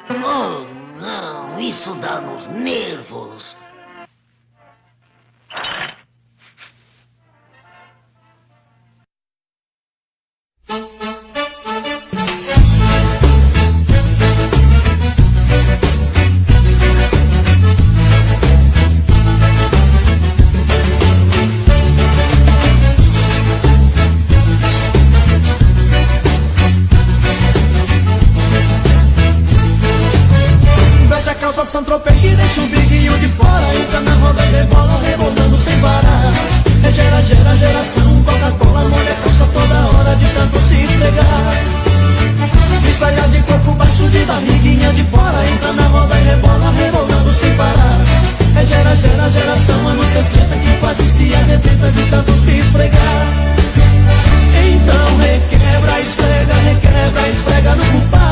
Oh, não, isso dá nos nervos. Santropeque, deixa o biguinho de fora. Entra na roda e rebola, rebolando sem parar. É geração, Coca-Cola, molha a calça toda hora de tanto se esfregar. E saia de corpo baixo, de barriguinha de fora. Entra na roda e rebola, rebolando sem parar. É geração, anos 60, que quase se arrebenta de tanto se esfregar. Então requebra, esfrega no culpado.